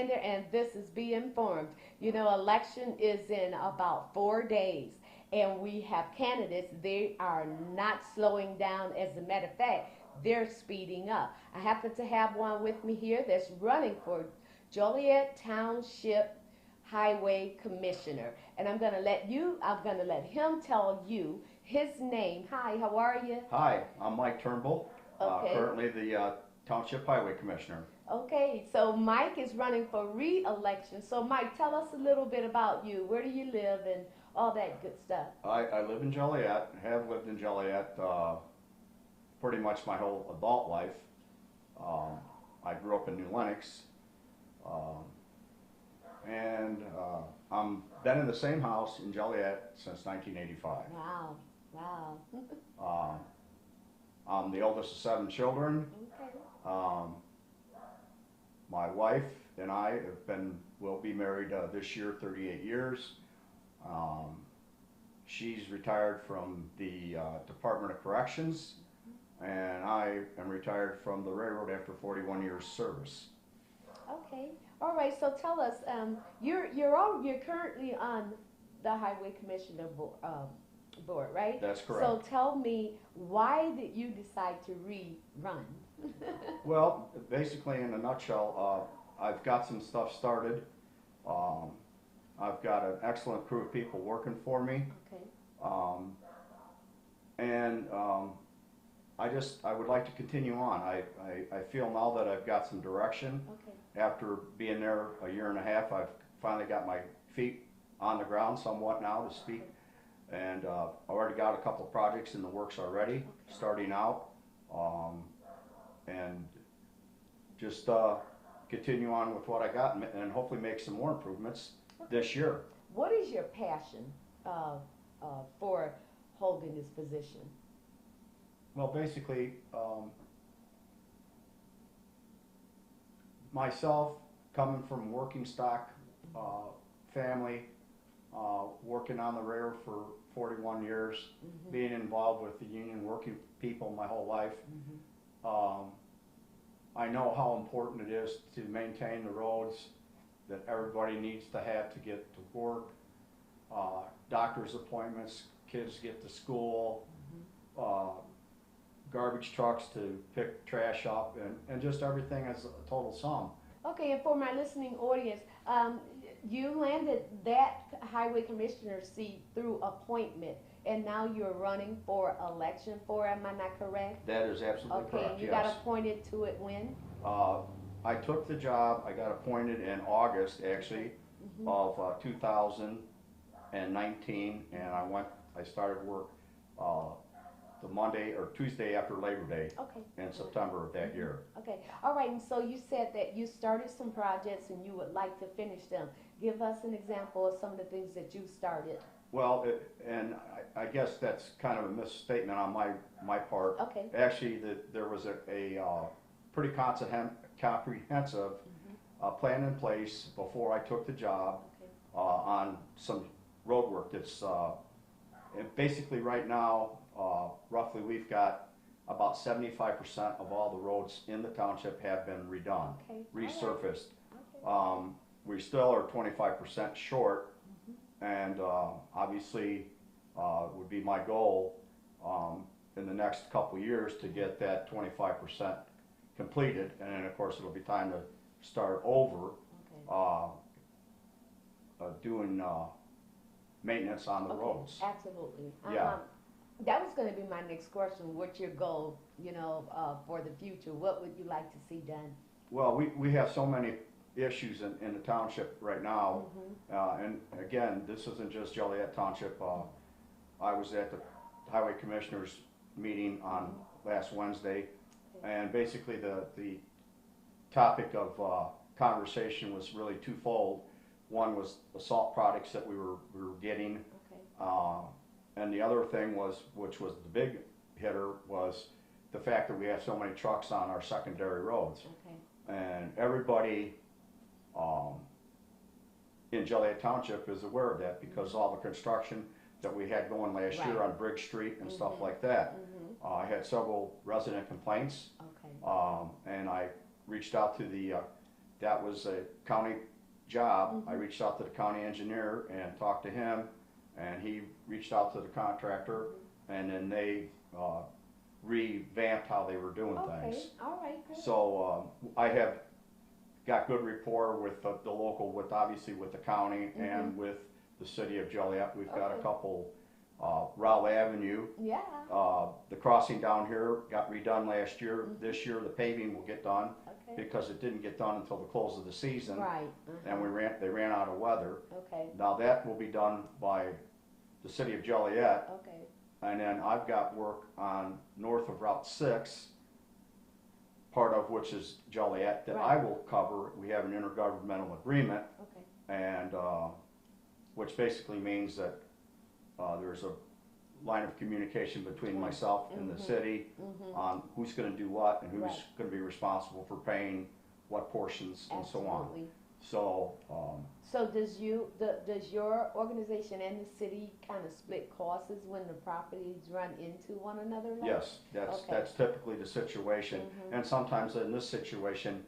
Alexander, and this is Be Informed. You know, election is in about 4 days, and we have candidates. They are not slowing down. As a matter of fact, they're speeding up. I happen to have one with me here that's running for Joliet Township Highway Commissioner. And I'm going to let him tell you his name. Hi, how are you? Hi, I'm Mike Turnbull, Okay. currently the Township Highway Commissioner. Okay, so Mike is running for re-election. So Mike, tell us a little bit about you. Where do you live and all that good stuff? I live in Joliet, have lived in Joliet pretty much my whole adult life. Um, I grew up in New Lenox, um, and I'm been in the same house in Joliet since 1985. Wow, wow. Um, I'm the oldest of 7 children. Okay. Um, my wife and I will be married this year 38 years. Um, she's retired from the Department of Corrections, and I am retired from the railroad after 41 years service. Okay. All right. So tell us, you're currently on the Highway Commissioner board, right? That's correct. So tell me, why did you decide to rerun? Well, basically in a nutshell, I've got some stuff started. Um, I've got an excellent crew of people working for me. Okay. Um, and I would like to continue on. I feel now that I've got some direction. Okay. After being there a year and a half, I've finally got my feet on the ground somewhat now to speak. And I've already got a couple of projects in the works already, Okay. starting out. And just continue on with what I got and hopefully make some more improvements this year. What is your passion for holding this position? Well, basically, myself, coming from working stock family, working on the railroad for 41 years, Mm-hmm. being involved with the union working people my whole life, Mm-hmm. I know how important it is to maintain the roads that everybody needs to have to get to work, doctor's appointments, kids get to school, garbage trucks to pick trash up, and just everything as a total sum. Okay, and for my listening audience, you landed that highway commissioner seat through appointment, and now you're running for election for it, am I not correct? That is absolutely Okay, correct, and you yes. got appointed to it when? I took the job, I got appointed in August actually Mm-hmm. of 2019, and I started work the Monday or Tuesday after Labor Day Okay. in September of that year. Okay, all right, and so you said that you started some projects and you would like to finish them. Give us an example of some of the things that you started. Well, I guess that's kind of a misstatement on my part. Okay. Actually, there was a pretty comprehensive plan in place before I took the job Okay. on some road work that's and basically right now, roughly we've got about 75% of all the roads in the township have been redone, Okay. resurfaced. All right. We still are 25% short, and obviously would be my goal in the next couple of years to get that 25% completed, and then of course it'll be time to start over Okay. doing maintenance on the Okay, roads. absolutely. Yeah. That was going to be my next question. What's your goal, for the future? What would you like to see done? Well, we have so many issues in the township right now, and again, this isn't just Joliet Township. I was at the Highway Commissioners meeting on last Wednesday, and basically the topic of conversation was really twofold. One was the salt products that we were getting, Okay. and the other thing was, which was the big hitter, was the fact that we have so many trucks on our secondary roads. Okay. And everybody in Joliet Township is aware of that because all the construction that we had going last year Right. on Briggs Street and stuff like that. I had several resident complaints, Okay. and I reached out to the that was a county job. I reached out to the county engineer and talked to him, and he reached out to the contractor, and then they revamped how they were doing Okay, things. all right, good. So I have got good rapport with the local, with obviously with the county and with the city of Joliet. We've got a Okay. couple, Rowell Avenue, Yeah, the crossing down here got redone last year. This year, the paving will get done okay, because it didn't get done until the close of the season. right, And they ran out of weather. okay, Now that will be done by the city of Joliet. okay, And then I've got work on north of Route 6, part of which is Joliet, that I Right. will cover. We have an intergovernmental agreement, okay, and which basically means that there's a line of communication between myself and the city on who's going to do what and who's Right. going to be responsible for paying what portions and so on. absolutely. So So does your organization and the city kind of split costs when the properties run into one another? Like? yes, that's Okay. that's typically the situation. And sometimes in this situation,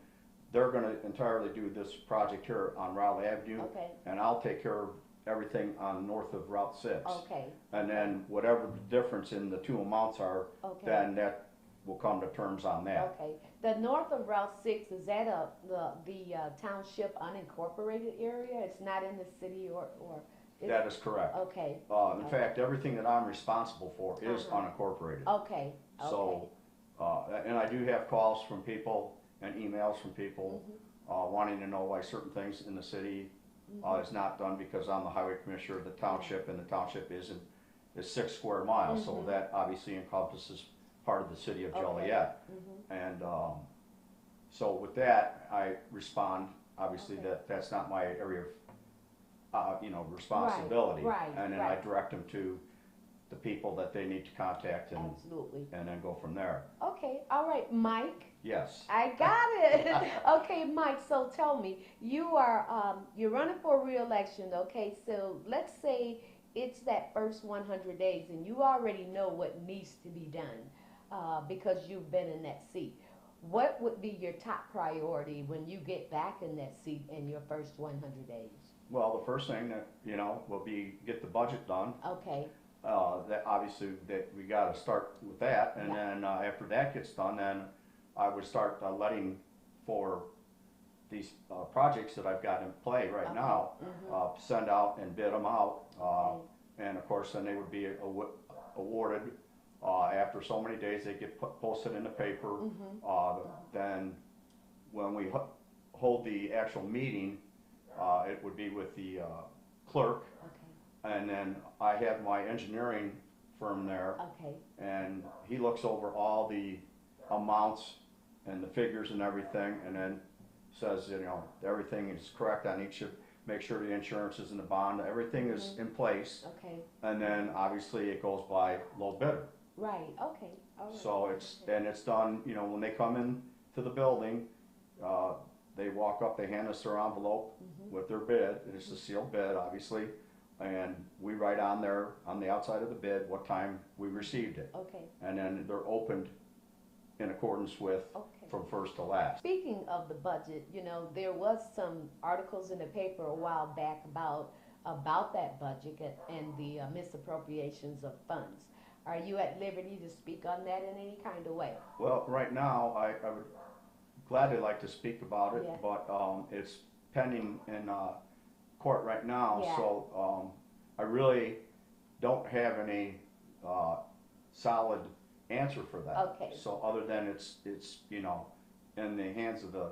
they're going to entirely do this project here on Rowell Avenue, Okay, and I'll take care of everything on north of Route 6. okay, And then whatever the difference in the two amounts are, okay. then that will come to terms on that. Okay, the north of Route 6, is that the township unincorporated area? It's not in the city or? That is correct. Okay, In fact, everything that I'm responsible for is unincorporated. okay, okay. So, and I do have calls from people and emails from people wanting to know why certain things in the city is not done because I'm the highway commissioner of the township, and the township is 6 square miles, so that obviously encompasses part of the city of Joliet. And so with that, I respond, obviously, Okay. that's not my area of, responsibility. right, And then right. I direct them to the people that they need to contact and Absolutely. then go from there. Okay, all right, Mike. Yes. I got it. Okay, Mike, so tell me, you're running for re-election, okay? So let's say it's that first 100 days and you already know what needs to be done because you've been in that seat. What would be your top priority when you get back in that seat in your first 100 days? Well, the first thing that, will be get the budget done. Okay, That obviously that we got to start with that, and Yeah. then after that gets done, then I would start letting for these projects that I've got in play right Okay. now, send out and bid them out, Okay. and of course then they would be awarded after so many days. They get posted in the paper. Then when we hold the actual meeting, it would be with the clerk. okay, And then I have my engineering firm there, okay, and he looks over all the amounts and the figures and everything, and then says, everything is correct on each, make sure the insurance is in the bond, everything is in place, okay. and then obviously it goes by low bidder. Right, okay, all right. So it's done, when they come in to the building, they walk up, they hand us their envelope with their bid, and it's a sealed bid, obviously, and we write on there, on the outside of the bid, what time we received it. Okay, And then they're opened in accordance with, okay. from first to last. Speaking of the budget, there was some articles in the paper a while back about that budget and the misappropriations of funds. Are you at liberty to speak on that in any kind of way? Well, right now, I would gladly like to speak about it, Yeah. but it's pending in court right now, Yeah. so I really don't have any solid answer for that. Okay. So other than it's in the hands of the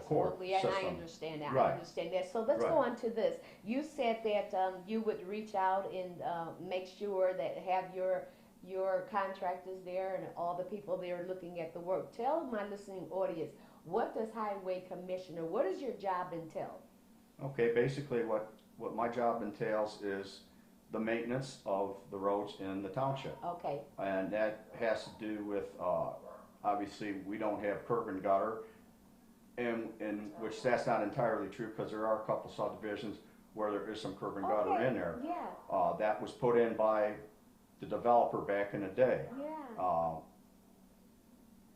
court Absolutely, and I system. understand that, I Right. understand that. So let's go Right. on to this. You said that you would reach out and make sure that have your contractors there and all the people there looking at the work. Tell my listening audience, what does highway commissioner, what does your job entail? Okay, basically what my job entails is the maintenance of the roads in the township. Okay, And that has to do with, obviously, we don't have curb and gutter, in which that's not entirely true, because there are a couple subdivisions where there is some curb and gutter Okay, in there. yeah, That was put in by the developer back in the day. yeah,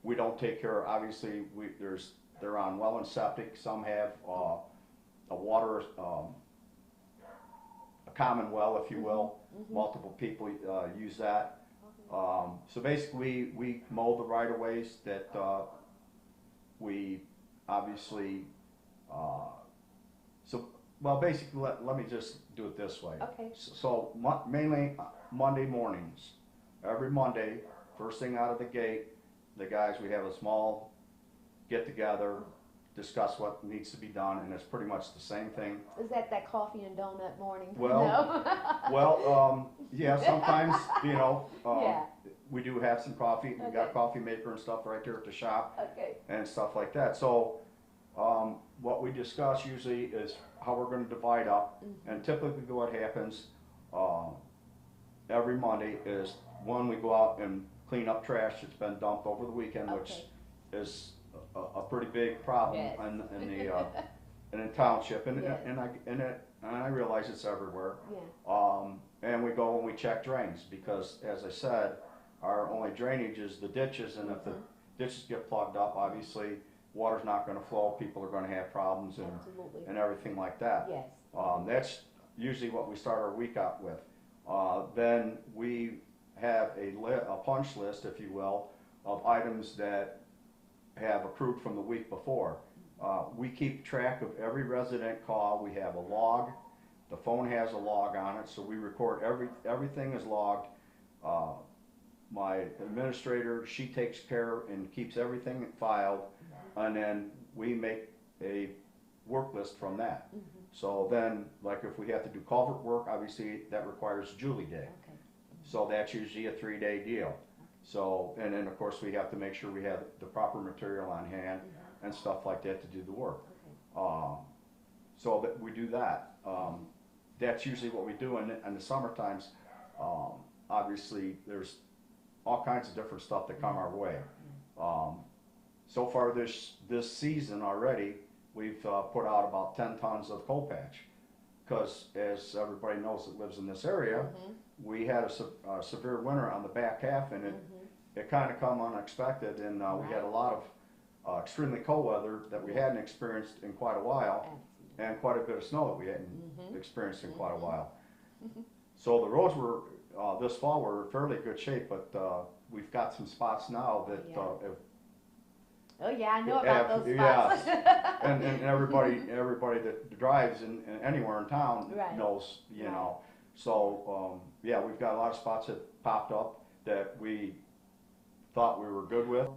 We don't take care, obviously, there's they're on well and septic, some have, a water, a common well, if you will. Multiple people, use that. So basically, we mow the right of ways that, we obviously, well, basically, let me just do it this way. Okay. So mainly Monday mornings, every Monday, first thing out of the gate, the guys, we have a small get together, discuss what needs to be done, and it's pretty much the same thing. Is that coffee and donut morning? Well, No? Well, yeah, sometimes, Yeah. we do have some coffee. We got Okay. a coffee maker and stuff right there at the shop Okay. and stuff like that. So, what we discuss usually is how we're gonna divide up. And typically what happens, every Monday is, one, we go out and clean up trash that's been dumped over the weekend, which Okay. is a pretty big problem Yes. in the township, and Yes. and I realize it's everywhere. Yeah. And we go and we check drains, because as I said, our only drainage is the ditches, and if the ditches get plugged up, obviously, water's not gonna flow, people are gonna have problems Absolutely. and everything like that. Yes. That's usually what we start our week out with. Then we have a punch list, if you will, of items that have accrued from the week before. We keep track of every resident call. We have a log. The phone has a log on it, so we record everything is logged. My administrator, she takes care and keeps everything filed, and then we make a work list from that. So then, like if we have to do culvert work, obviously that requires Julie Day. Okay. So that's usually a 3-day deal. So, and then of course we have to make sure we have the proper material on hand and stuff like that to do the work. Okay. So that we do that. That's usually what we do in the summer times. Obviously there's all kinds of different stuff that come our way. So far this season already, we've put out about 10 tons of coal patch. Because as everybody knows that lives in this area, we had a severe winter on the back half, and it kind of come unexpected, and we had a lot of extremely cold weather that we hadn't experienced in quite a while, and quite a bit of snow that we hadn't experienced in quite a while. So the roads were, this fall, were in fairly good shape, but we've got some spots now that have. Oh yeah, I know about those spots. Yeah, and everybody that drives anywhere in town Right. knows, you know. So yeah, we've got a lot of spots that popped up that we thought we were good with.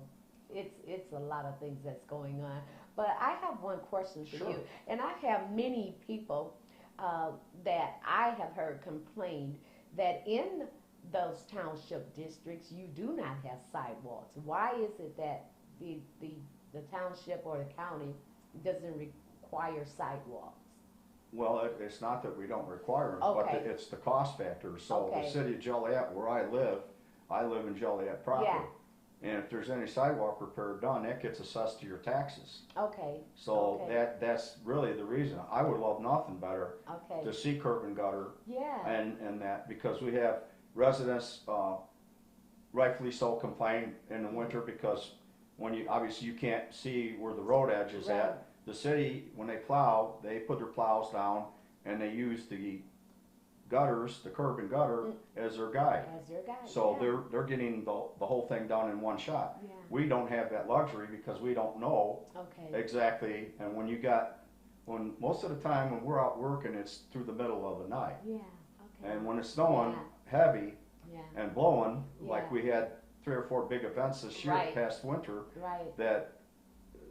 It's a lot of things that's going on. But I have one question for Sure. you, and I have many people that I have heard complain that in those township districts you do not have sidewalks. Why is it that the township or the county doesn't require sidewalks? Well, it's not that we don't require them, Okay. but it's the cost factor. So Okay. the city of Joliet, where I live in Joliet proper. Yeah. And if there's any sidewalk repair done, that gets assessed to your taxes. Okay. So Okay. that's really the reason. I would love nothing better Okay. to see curb and gutter Yeah. and that, because we have residents, rightfully so, complain in the winter because when obviously you can't see where the road edge is Right. at. The city, when they plow, they put their plows down and they use the gutters, the curb and gutter, as their guide. As your guy. So yeah. they're getting the whole thing done in one shot. Yeah. We don't have that luxury because we don't know Okay. exactly, and when most of the time when we're out working, it's through the middle of the night. Yeah. Okay. And when it's snowing Yeah. heavy Yeah. and blowing, Yeah. like we had 3 or 4 big events this year, Right. past winter, Right. that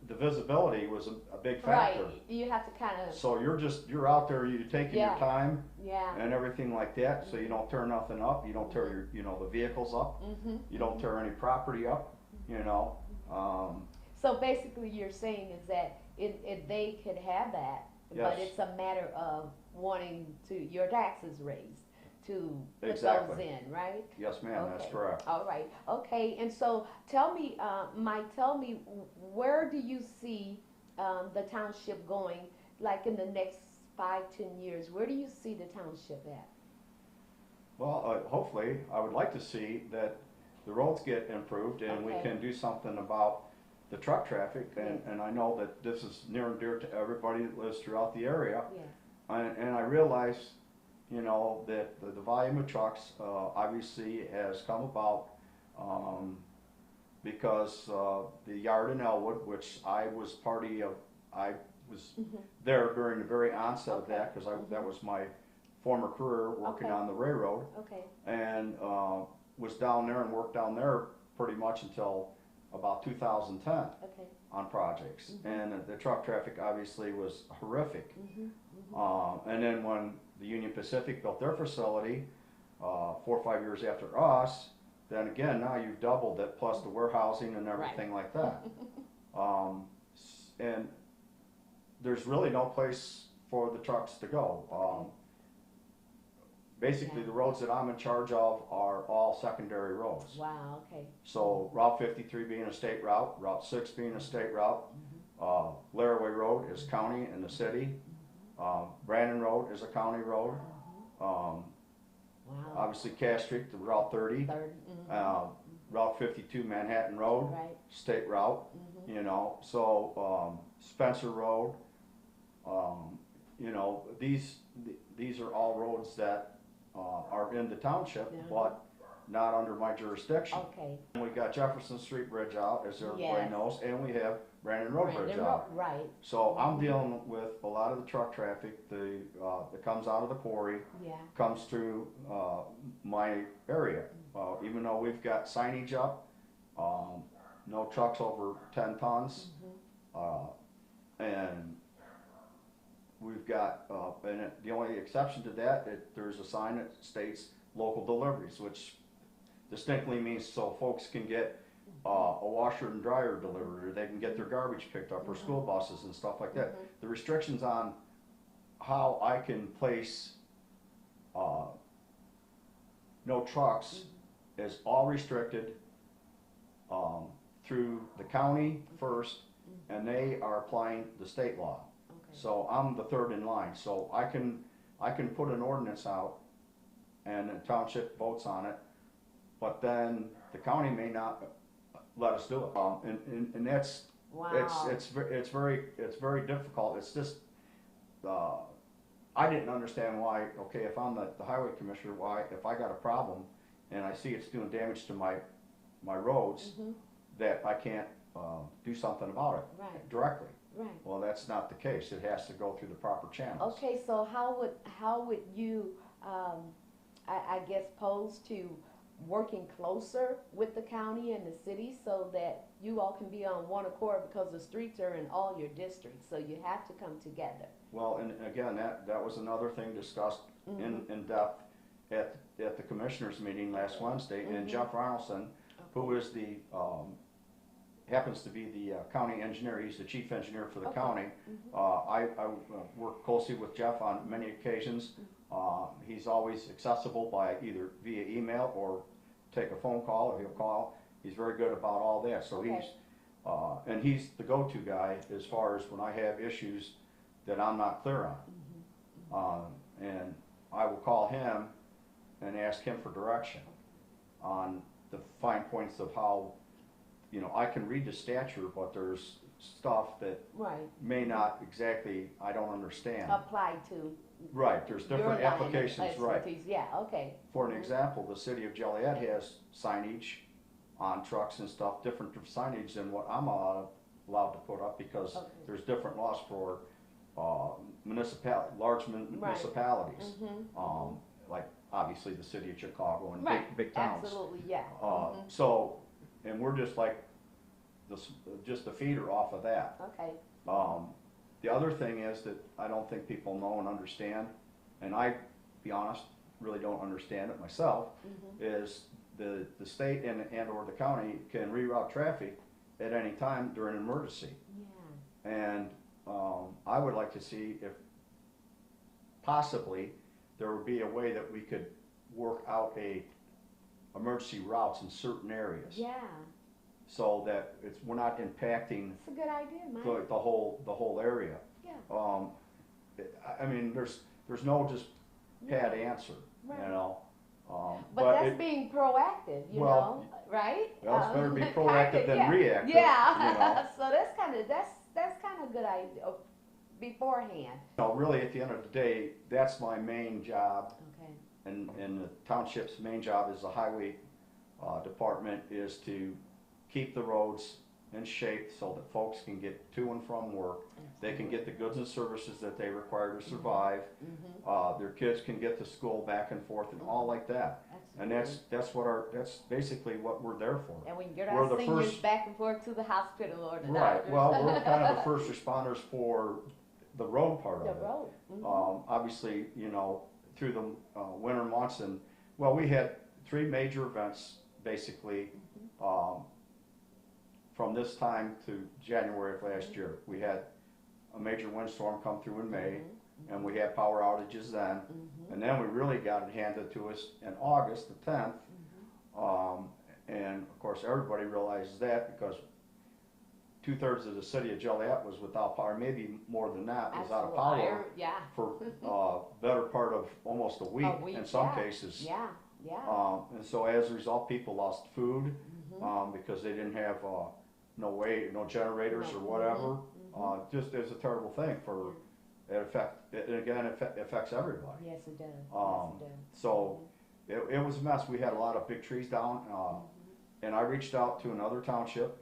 the visibility was a big factor. Right. You have to kind of. So you're out there, you're taking Yeah. your time Yeah. and everything like that, so you don't tear nothing up, you don't tear the vehicles up, you don't tear any property up, you know. So basically, you're saying is that they could have that, but Yes. it's a matter of wanting your taxes raised to put those Exactly. in, right? Yes, ma'am, that's Okay. correct. All right. Okay. And so tell me, Mike, where do you see the township going, like in the next 5-10 years? Where do you see the township at? Well, hopefully, I would like to see that the roads get improved and we Okay. can do something about the truck traffic, and I know that this is near and dear to everybody that lives throughout the area. Yeah. And I realize, you know, that the volume of trucks, obviously has come about, because, the yard in Elwood, which I was party of, I was there during the very onset of that, cause that was my former career working Okay. on the railroad, Okay. and, was down there and worked down there pretty much until about 2010 Okay. on projects. And the truck traffic obviously was horrific. And then when the Union Pacific built their facility, 4 or 5 years after us, then again, now you've doubled it, plus the warehousing and everything like that. And there's really no place for the trucks to go. Basically, Yeah. the roads that I'm in charge of are all secondary roads. Wow. Okay. So Route 53 being a state route, Route 6 being a state route, Laraway Road is county in the city, Brandon Road is a county road, Wow. obviously Cass Street to Route 30, Third. Route 52 Manhattan Road, Right. state route, you know, so Spencer Road, you know, these are all roads that are in the township, Yeah. but not under my jurisdiction. Okay. And we got Jefferson Street Bridge out, as everybody Yes. knows, and we have Brandon Road Bridge Brandon out. Road, right. So I'm dealing with a lot of the truck traffic, that comes out of the quarry, Yeah. comes through, my area. Even though we've got signage up, no trucks over 10 tons, and we've got, the only exception to that, there's a sign that states local deliveries, which distinctly means so folks can get a washer and dryer delivered, or they can get their garbage picked up, or school buses and stuff like that. The restrictions on how I can place no trucks is all restricted through the county first, and they are applying the state law. Okay. So I'm the third in line, so I can put an ordinance out and the township votes on it, but then the county may not let us do it. And that's, Wow. it's very difficult. It's just, I didn't understand why, okay, if I'm the highway commissioner, why, if I got a problem and I see it's doing damage to my roads, that I can't do something about it Right. directly. Right. Well, that's not the case. It has to go through the proper channels. Okay, so how would you, I guess, pose to working closer with the county and the city so that you all can be on one accord, because the streets are in all your districts, so you have to come together. Well, and again, that was another thing discussed in depth at the commissioners meeting last Wednesday, and Jeff Arnolson, who is the, happens to be the county engineer, he's the chief engineer for the county. I work closely with Jeff on many occasions. He's always accessible by either via email or take a phone call, or he'll call. He's very good about all that, so and he's the go-to guy as far as when I have issues that I'm not clear on. And I will call him and ask him for direction on the fine points of how, you know, I can read the statute, but there's stuff that Right. may not exactly, I don't understand. Apply to Right, there's your different line of applications, right. expertise. Yeah, okay. For an example, the city of Joliet has signage on trucks and stuff, different signage than what I'm allowed to put up, because there's different laws for large municipalities. Like obviously the city of Chicago and Right. big towns. Absolutely, yeah. So, and we're just like, just the feeder off of that. Okay. The other thing is that I don't think people know and understand, and I, be honest, really don't understand it myself, is the state and or the county can reroute traffic at any time during an emergency. Yeah. And I would like to see if possibly there would be a way that we could work out emergency routes in certain areas. Yeah. So that we're not impacting It's a good idea, Mike. the whole area. Yeah. I mean, there's no just pat answer, Right. you know. But that's it, being proactive, you well, know, right? well, it's better to be Kinda, proactive than yeah. reactive. Yeah. You know, So that's kind of good idea beforehand. no, really, at the end of the day, that's my main job, Okay. and the township's main job is the highway department is to keep the roads in shape so that folks can get to and from work. They can get the goods and services that they require to survive. Their kids can get to school back and forth and all like that. And that's basically what we're there for. And we can get we're our the seniors first- back and forth to the hospital or the Right. doctors. Well, we're kind of the first responders for the road part The of it. road. Obviously, you know, through the winter months, and well, we had 3 major events basically from this time to January of last year. We had a major windstorm come through in May, and we had power outages then, and then we really got it handed to us in August the 10th, and of course everybody realizes that because 2/3 of the city of Joliet was without power, maybe more than that, was out of power Yeah. for better part of almost a week in some yeah. cases. Yeah. Yeah. And so as a result, people lost food because they didn't have no generators or whatever. Just it was a terrible thing for it affects everybody. Yes, it does. Um, Yes, it does. So it was a mess. We had a lot of big trees down, and I reached out to another township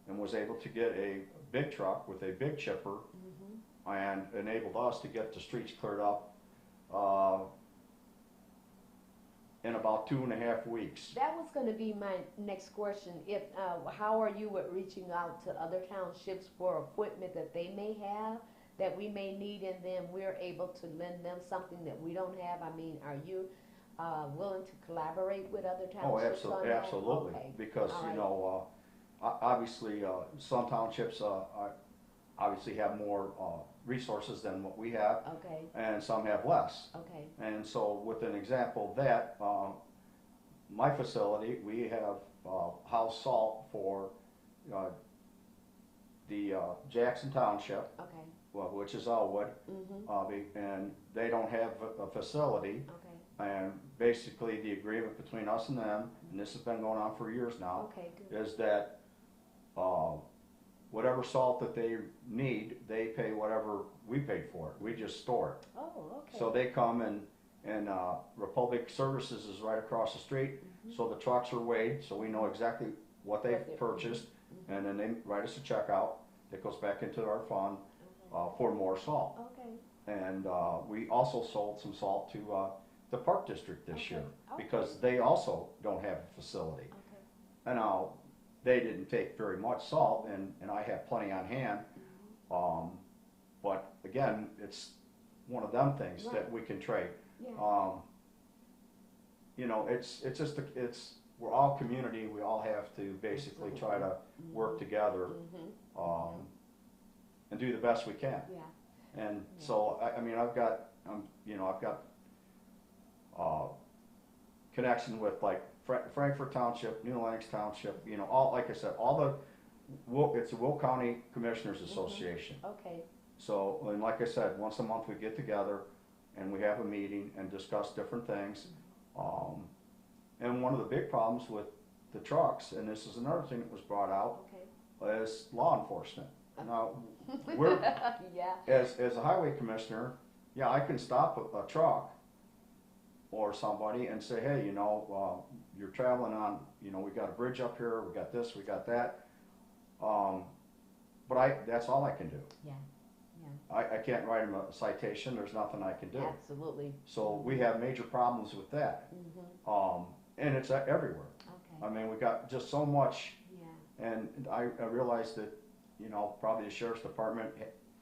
and was able to get a big truck with a big chipper and enabled us to get the streets cleared up in about 2.5 weeks. That was going to be my next question. If how are you with reaching out to other townships for equipment that they may have that we may need, and then we're able to lend them something that we don't have? I mean, are you willing to collaborate with other townships on that? Absolutely. Okay. Because All right. you know, obviously, some townships obviously have more resources than what we have, Okay. and some have less. Okay. And so, with an example of that, my facility, we have house salt for the Jackson Township, Okay. well, which is Elwood, and they don't have a facility. Okay. And basically, the agreement between us and them, and this has been going on for years now, Okay. Good. is that whatever salt that they need, they pay whatever we paid for it. We just store it. Oh. Okay. So they come and Republic Services is right across the street. So the trucks are weighed, so we know exactly what they've purchased, and then they write us a check out that goes back into our fund for more salt. Okay. And we also sold some salt to the Park District this year Okay. because they also don't have a facility. Okay. And now they didn't take very much salt, and I have plenty on hand. But again, it's one of them things that we can trade. Yeah. You know, it's just we're all community. We all have to basically try to work together and do the best we can. Yeah. And so I mean, I've got connection with like Frankfort Township, New Lenox Township. You know, all like I said, it's the Will County Commissioners Association. Okay. So, and like I said, once a month we get together and we have a meeting and discuss different things. And one of the big problems with the trucks, and this is another thing that was brought out, Okay. is law enforcement. Now, we're, Yeah. as a highway commissioner, yeah, I can stop a truck or somebody and say, hey, you know, you're traveling on, you know, we got a bridge up here, we got this, we got that. But that's all I can do. Yeah. I can't write them a citation, there's nothing I can do. Absolutely. So we have major problems with that. And it's everywhere. Okay. I mean, we got just so much, Yeah. and I realized that, you know, probably the sheriff's department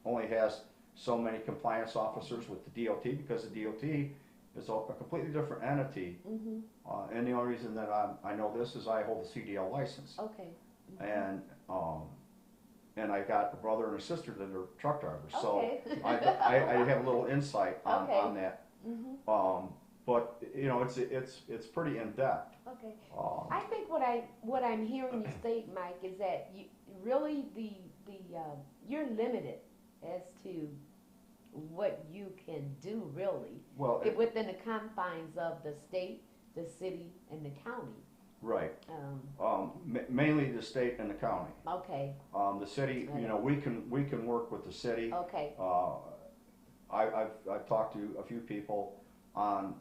only has so many compliance officers with the DOT because the DOT is a completely different entity. And the only reason that I know this is I hold a CDL license. Okay. And I got a brother and a sister that are truck drivers, so Okay. I have a little insight on Okay. that. But you know, it's pretty in depth. Okay. I think what I'm hearing you state, Mike, is that you really you're limited as to what you can do really Well, within the confines of the state the city and the county. Right. Mainly the state and the county. Okay, The city, you know, we can work with the city. okay, I've talked to a few people on,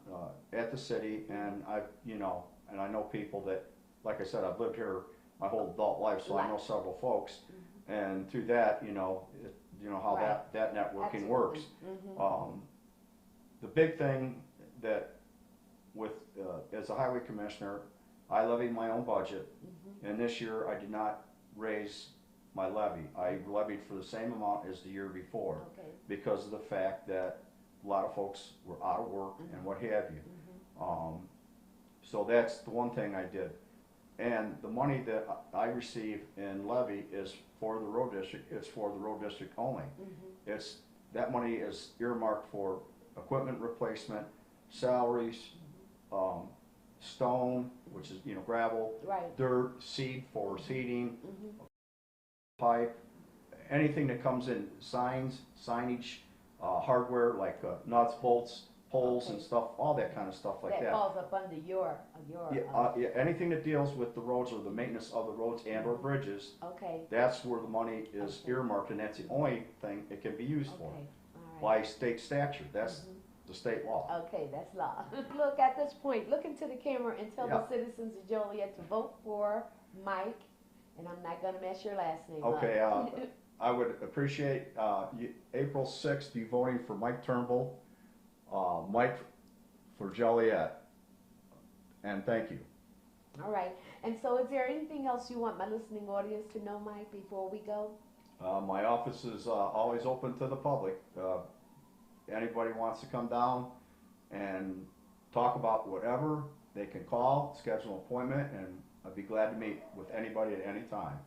at the city, and I know people that, like I said, I've lived here my whole adult life, so I know several folks, and through that, you know how Right. that networking Absolutely. works. The big thing that with, as a highway commissioner, I levy my own budget, and this year I did not raise my levy. I levied for the same amount as the year before, okay, because of the fact that a lot of folks were out of work and what have you. So that's the one thing I did. And the money that I receive in levy is for the road district, it's for the road district only. That money is earmarked for equipment replacement, salaries, stone, which is, gravel, right, dirt, seed for seeding, pipe, anything that comes in, signs, signage, hardware like nuts, bolts, poles and Okay. stuff, all that kind of stuff like that that. falls up under your, Yeah, anything that deals with the roads or the maintenance of the roads and or bridges, okay, that's where the money is Okay. earmarked, and that's the only thing it can be used for. okay, all By right. state statute, that's the state law. Okay, that's law. Look, at this point, look into the camera and tell the Yeah. citizens of Joliet to vote for Mike, and I'm not gonna mess your last name up. Okay, I would appreciate, April 6th, you voting for Mike Turnbull, Mike for Joliet, and thank you. All right, and so is there anything else you want my listening audience to know, Mike, before we go? My office is always open to the public. Anybody wants to come down and talk about whatever, they can call, schedule an appointment, and I'd be glad to meet with anybody at any time.